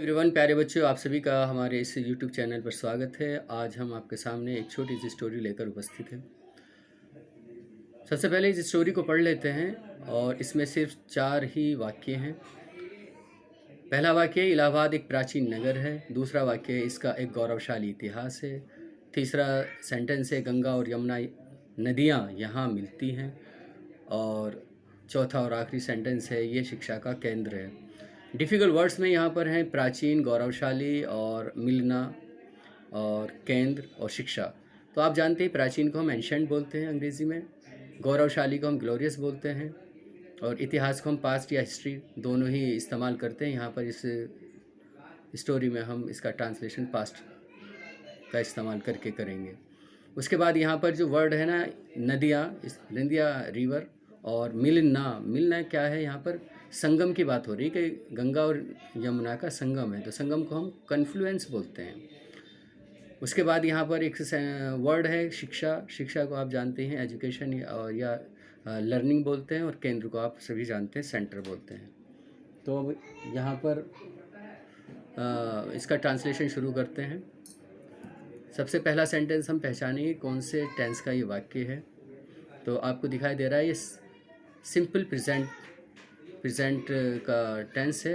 Everyone, प्यारे बच्चों, आप सभी का हमारे इस यूट्यूब चैनल पर स्वागत है। आज हम आपके सामने एक छोटी सी स्टोरी लेकर उपस्थित हैं। सबसे पहले इस स्टोरी को पढ़ लेते हैं और इसमें सिर्फ 4 ही वाक्य हैं। पहला वाक्य, इलाहाबाद एक प्राचीन नगर है। दूसरा वाक्य, इसका एक गौरवशाली इतिहास है। तीसरा सेंटेंस है, गंगा और यमुना नदियाँ यहाँ मिलती हैं। और चौथा और आखिरी सेंटेंस है, ये शिक्षा का केंद्र है। डिफ़िकल्ट वर्ड्स में यहाँ पर हैं प्राचीन, गौरवशाली और मिलना और केंद्र और शिक्षा। तो आप जानते हैं प्राचीन को हम एंशेंट बोलते हैं अंग्रेज़ी में, गौरवशाली को हम ग्लोरियस बोलते हैं और इतिहास को हम पास्ट या हिस्ट्री दोनों ही इस्तेमाल करते हैं। यहाँ पर इस स्टोरी में हम इसका ट्रांसलेशन पास्ट का इस्तेमाल करके करेंगे। उसके बाद यहाँ पर जो वर्ड है ना, नदियाँ, नदियाँ रिवर, और मिलना क्या है, यहाँ पर संगम की बात हो रही है कि गंगा और यमुना का संगम है, तो संगम को हम कन्फ्लुएंस बोलते हैं। उसके बाद यहाँ पर एक वर्ड है शिक्षा को आप जानते हैं एजुकेशन या लर्निंग बोलते हैं, और केंद्र को आप सभी जानते हैं सेंटर बोलते हैं। तो अब यहाँ पर इसका ट्रांसलेशन शुरू करते हैं। सबसे पहला सेंटेंस हम पहचानेंगे कौन से टेंस का ये वाक्य है। तो आपको दिखाई दे रहा है ये सिंपल प्रेजेंट का टेंस है।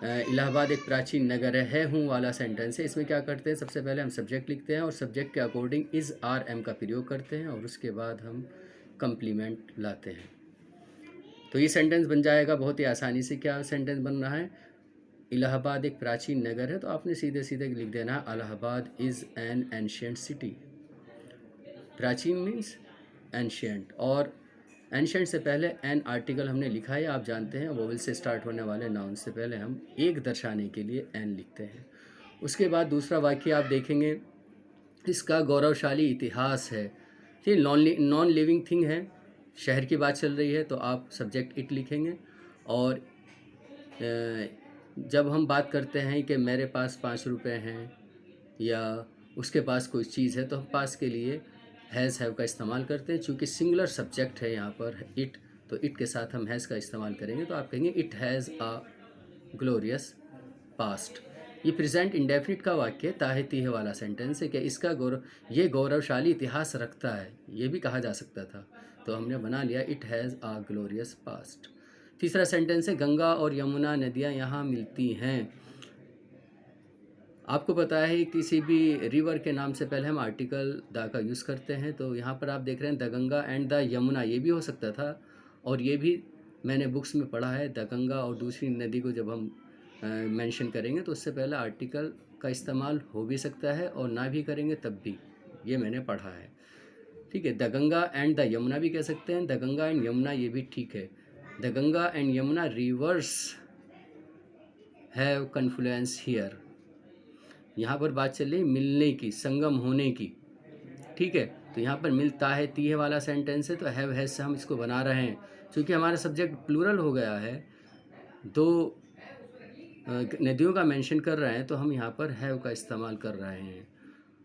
इलाहाबाद एक प्राचीन नगर है हूँ वाला सेंटेंस है। इसमें क्या करते हैं, सबसे पहले हम सब्जेक्ट लिखते हैं और सब्जेक्ट के अकॉर्डिंग इज़ आर एम का प्रयोग करते हैं और उसके बाद हम कंप्लीमेंट लाते हैं। तो ये सेंटेंस बन जाएगा बहुत ही आसानी से। क्या सेंटेंस बन रहा है, इलाहाबाद एक प्राचीन नगर है, तो आपने सीधे सीधे लिख देना है Allahabad is an ancient city. प्राचीन मीन्स एंशियंट, और एंशियंट से पहले एन आर्टिकल हमने लिखा है। आप जानते हैं वोवेल से स्टार्ट होने वाले नाउन से पहले हम एक दर्शाने के लिए एन लिखते हैं। उसके बाद दूसरा वाक्य आप देखेंगे, इसका गौरवशाली इतिहास है। ये नॉन लिविंग थिंग है, शहर की बात चल रही है, तो आप सब्जेक्ट इट लिखेंगे। और जब हम बात करते हैं कि मेरे पास 5 रुपये हैं या उसके पास कोई चीज़ है, तो हम पास के लिए हैज़ हैव का इस्तेमाल करते हैं। चूँकि सिंगुलर सब्जेक्ट है यहाँ पर इट, तो इट के साथ हम हैज़ का इस्तेमाल करेंगे। तो आप कहेंगे it has a glorious past. ये प्रेजेंट इंडेफिनिट का वाक्य ताहे तीहे वाला सेंटेंस है कि इसका ये गौरवशाली इतिहास रखता है, ये भी कहा जा सकता था, तो हमने बना लिया it has a glorious past. तीसरा सेंटेंस है, गंगा और यमुना नदियाँ यहाँ मिलती हैं। आपको पता है किसी भी रिवर के नाम से पहले हम आर्टिकल द का यूज़ करते हैं। तो यहाँ पर आप देख रहे हैं the Ganga and the Yamuna, ये भी हो सकता था, और ये भी मैंने बुक्स में पढ़ा है। द गंगा और दूसरी नदी को जब हम मेंशन करेंगे तो उससे पहले आर्टिकल का इस्तेमाल हो भी सकता है, और ना भी करेंगे तब भी, ये मैंने पढ़ा है। ठीक है, the Ganga and the Yamuna भी कह सकते हैं, द गंगा एंड यमुना ये भी ठीक है। The Ganga and Yamuna reverse have confluence here. यहाँ पर बात चल रही मिलने की, संगम होने की। ठीक है, तो यहाँ पर मिलता है तीहे वाला सेंटेंस है, तो हैव हैज से हम इसको बना रहे हैं। क्योंकि हमारा सब्जेक्ट प्लूरल हो गया है, दो नदियों का मेंशन कर रहे हैं, तो हम यहाँ पर हैव का इस्तेमाल कर रहे हैं।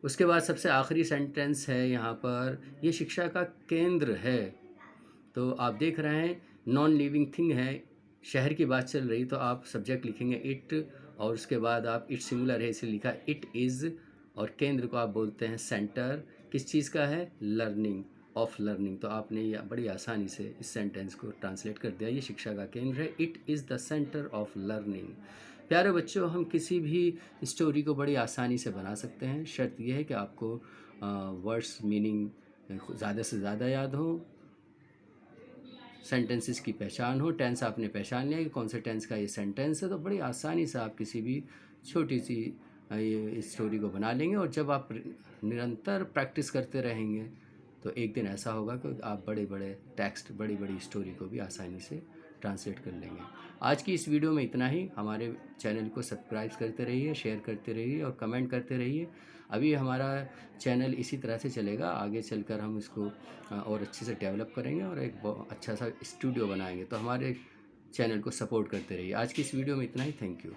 उसके बाद सबसे आखिरी सेंटेंस है यहाँ पर, ये शिक्षा का केंद्र है। तो आप देख रहे हैं नॉन लिविंग थिंग है, शहर की बात चल रही, तो आप सब्जेक्ट लिखेंगे इट, और उसके बाद आप इट सिंगुलर है इसलिए लिखा इट इज़, और केंद्र को आप बोलते हैं सेंटर। किस चीज़ का है, लर्निंग, ऑफ लर्निंग। तो आपने ये बड़ी आसानी से इस सेंटेंस को ट्रांसलेट कर दिया, ये शिक्षा का केंद्र है, it is the centre of learning. प्यारे बच्चों, हम किसी भी स्टोरी को बड़ी आसानी से बना सकते हैं, शर्त यह है कि आपको वर्ड्स मीनिंग ज़्यादा से ज़्यादा याद हो, सेंटेंसेस की पहचान हो, टेंस आपने पहचान लिया कि कौन से टेंस का ये सेंटेंस है, तो बड़ी आसानी से आप किसी भी छोटी सी ये स्टोरी को बना लेंगे। और जब आप निरंतर प्रैक्टिस करते रहेंगे तो एक दिन ऐसा होगा कि आप बड़े बड़े टेक्स्ट, बड़ी बड़ी स्टोरी को भी आसानी से ट्रांसलेट कर लेंगे। आज की इस वीडियो में इतना ही। हमारे चैनल को सब्सक्राइब करते रहिए, शेयर करते रहिए और कमेंट करते रहिए। अभी हमारा चैनल इसी तरह से चलेगा, आगे चलकर हम इसको और अच्छे से डेवलप करेंगे और एक अच्छा सा स्टूडियो बनाएंगे। तो हमारे चैनल को सपोर्ट करते रहिए। आज की इस वीडियो में इतना ही। Thank you.